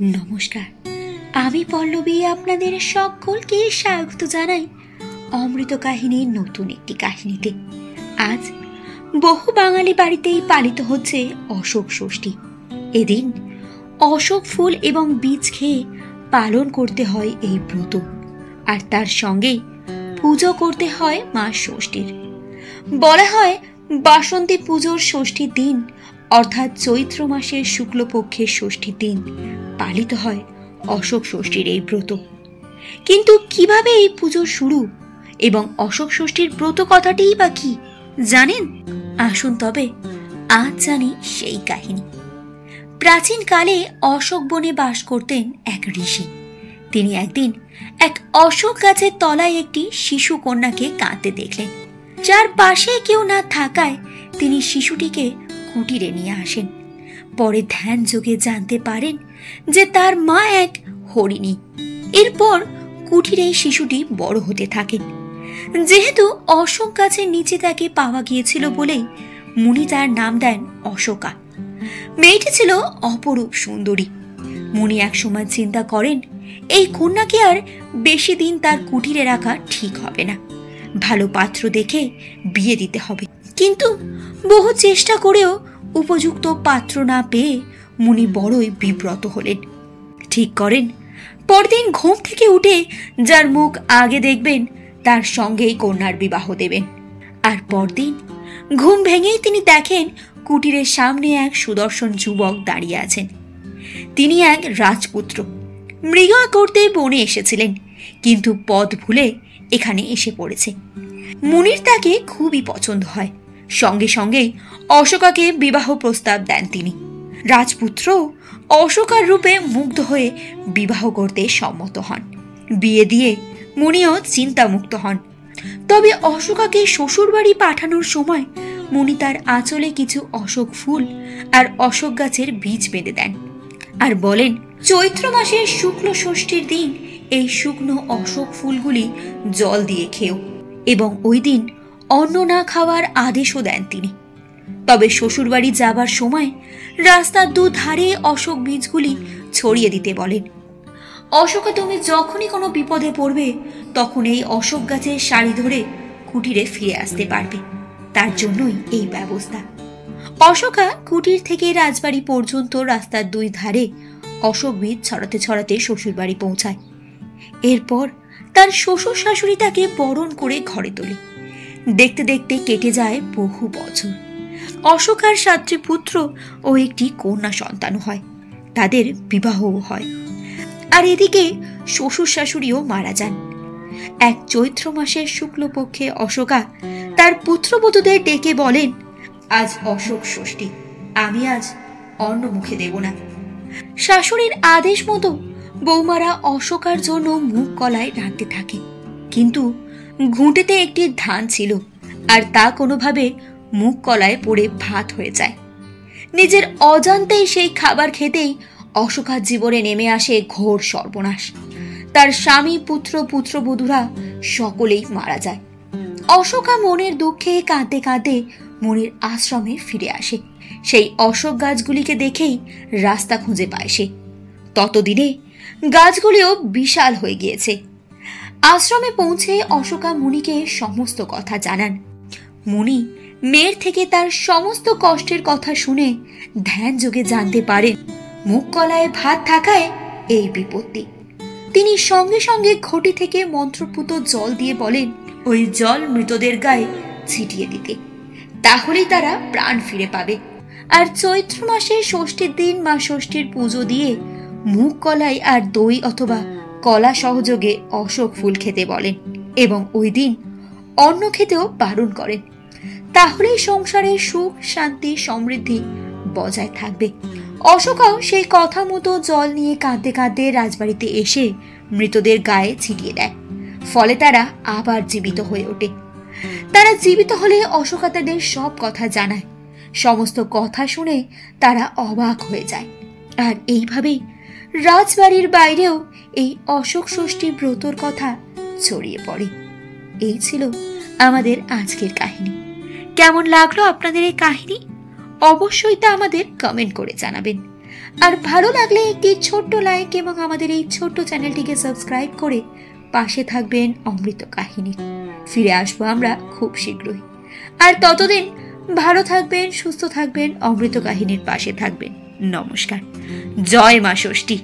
নমস্কার, আমি পল্লবী আপনাদের সকলকে স্বাগত জানাই অমৃত কাহিনীর নতুন একটি কাহিনীতে। আজ বহু বাঙালি বাড়িতেই পালিত হচ্ছে অশোক ষষ্ঠী। এদিন অশোক ফুল এবং বীজ খেয়ে পালন করতে হয় এই ব্রত, আর তার সঙ্গে পুজো করতে হয় মা ষষ্ঠীর। বলা হয় বাসন্তী পুজোর ষষ্ঠীর দিন অর্থাৎ চৈত্র মাসের শুক্লপক্ষের ষষ্ঠীর দিন পালিত হয় অশোক ষষ্ঠীর এই ব্রত। কিন্তু কিভাবে এই পুজো শুরু এবং অশোক ষষ্ঠীর ব্রত কথাটিই বা কি জানেন? আসুন তবে আজ জানি সেই কাহিনী। প্রাচীন কালে অশোক বনে বাস করতেন এক ঋষি। তিনি একদিন এক অশোক গাছের তলায় একটি শিশু কন্যাকে কাঁদতে দেখলেন, যার পাশে কেউ না থাকায় তিনি শিশুটিকে কুটিরে নিয়ে আসেন। পরে ধ্যান যোগে জানতে পারেন যে তার মা এক হরিণী। এরপর কুটিরে শিশুটি বড় হতে থাকেন। যেহেতু অশোক গাছের নিচে তাকে পাওয়া গিয়েছিল বলেই মুনি তার নাম দেন অশোকা। মেয়েটি ছিল অপরূপ সুন্দরী। মুনি একসময় চিন্তা করেন এই কন্যাকে আর বেশি দিন তার কুটিরে রাখা ঠিক হবে না, ভালো পাত্র দেখে বিয়ে দিতে হবে। কিন্তু বহু চেষ্টা করেও উপযুক্ত পাত্র না পেয়ে মুনি বড়ই বিব্রত হলেন। ঠিক করেন পরদিন ঘুম থেকে উঠে যার মুখ আগে দেখবেন তার সঙ্গেই কন্যার বিবাহ দেবেন। আর পরদিন ঘুম ভেঙেই তিনি দেখেন কুটিরের সামনে এক সুদর্শন যুবক দাঁড়িয়ে আছেন। তিনি এক রাজপুত্র। মৃগয়া করতে বনে এসেছিলেন, কিন্তু পথ ভুলে এখানে এসে পড়েছে। মুনির তাকে খুবই পছন্দ হয়। সঙ্গে সঙ্গেই অশোকাকে বিবাহ প্রস্তাব দেন তিনি। রাজপুত্র অশোকার রূপে মুগ্ধ হয়ে বিবাহ করতে সম্মত হন। বিয়ে দিয়ে মুনিও চিন্তামুক্ত হন। তবে অশোকাকে শ্বশুরবাড়ি পাঠানোর সময় মুনি তার আঁচলে কিছু অশোক ফুল আর অশোক গাছের বীজ বেঁধে দেন, আর বলেন চৈত্র মাসের শুক্ল ষষ্ঠীর দিন এই শুকনো অশোক ফুলগুলি জল দিয়ে খেও, এবং ওই দিন অন্ন না খাওয়ার আদেশও দেন তিনি। তবে শ্বশুরবাড়ি যাবার সময় রাস্তার দুধারে অশোক বীজগুলি ছড়িয়ে দিতে বলেন। অশোকা, তুমি যখনই কোনো বিপদে পড়বে তখন এই অশোক গাছের সারি ধরে কুটিরে ফিরে আসতে পারবে, তার জন্যই এই ব্যবস্থা। অশোকা কুটির থেকে রাজবাড়ি পর্যন্ত রাস্তার দুই ধারে অশোক বীজ ছড়াতে ছড়াতে শ্বশুরবাড়ি পৌঁছায়। এরপর তার শ্বশুর শাশুড়ি তাকে বরণ করে ঘরে তোলে। দেখতে দেখতে কেটে যায় বহু বছর। অশোকার 7টি পুত্র ও একটি কন্যা সন্তান হয়। তাদের বিবাহও হয়। আর এদিকে শ্বশুর শাশুড়িও মারা যান। এক চৈত্র মাসের শুক্লপক্ষে অশোকা তার পুত্রবধূদের ডেকে বলেন, আজ অশোক ষষ্ঠী, আমি আজ অন্ন মুখে দেব না। শাশুড়ির আদেশ মতো বৌমারা অশোকার জন্য মুখ কলায় রাঁধতে থাকে। কিন্তু ঘুঁটেতে একটি ধান ছিল, আর তা কোনোভাবে মুখ কলায় পড়ে ভাত হয়ে যায়। নিজের অজান্তেই সেই খাবার খেতেই অশোকার জীবনে নেমে আসে ঘোর সর্বনাশ। তার স্বামী, পুত্র, পুত্রবধূরা সকলেই মারা যায়। অশোকা মনের দুঃখে কাঁদতে কাঁদতে মুনির আশ্রমে ফিরে আসে। সেই অশোক গাছগুলিকে দেখেই রাস্তা খুঁজে পায় সে। ততদিনে গাছগুলিও বিশাল হয়ে গিয়েছে। আশ্রমে পৌঁছে অশোকা মুনিকে সমস্ত কথা জানান। মুনি মেয়ের থেকে তার সমস্ত কষ্টের কথা শুনে ধ্যান যোগে জানতে পারেন মুখ কলায় ভাত থাকায় এই বিপত্তি। তিনি সঙ্গে সঙ্গে ঘটি থেকে মন্ত্রপুত জল দিয়ে বলেন ওই জল মৃতদের গায়ে ছিটিয়ে দিতে, তাহলেই তারা প্রাণ ফিরে পাবে। আর চৈত্র মাসের ষষ্ঠীর দিন মা ষষ্ঠীর পুজো দিয়ে মুখ কলাই আর দই অথবা কলা সহযোগে অশোক ফুল খেতে বলেন, এবং ওই দিন অন্ন খেতেও বারণ করেন। তাহলেই সংসারে সুখ, শান্তি, সমৃদ্ধি বজায় থাকবে। অশোকাও সেই কথা মতো জল নিয়ে কাঁদতে কাঁদতে রাজবাড়িতে এসে মৃতদের গায়ে ছিটিয়ে দেয়। ফলে তারা আবার জীবিত হয়ে ওঠে। তারা জীবিত হলে অশোকা তাদের সব কথা জানায়। সমস্ত কথা শুনে তারা অবাক হয়ে যায়। আর এইভাবেই রাজবাড়ির বাইরেও এই অশোক ষষ্ঠী ব্রতর কথা ছড়িয়ে পড়ে। এই ছিল আমাদের আজকের কাহিনী। কেমন লাগলো আপনাদের এই কাহিনী? অবশ্যই তা আমাদের কমেন্ট করে জানাবেন। আর ভালো লাগলে একটি ছোট্ট লাইক এবং আমাদের এই ছোট্ট চ্যানেলটিকে সাবস্ক্রাইব করে পাশে থাকবেন অমৃত কাহিনীর। ফিরে আসবো আমরা খুব শীঘ্রই। আর ততদিন ভালো থাকবেন, সুস্থ থাকবেন, অমৃত কাহিনীর পাশে থাকবেন। নমস্কার। জয় মা ষষ্ঠী।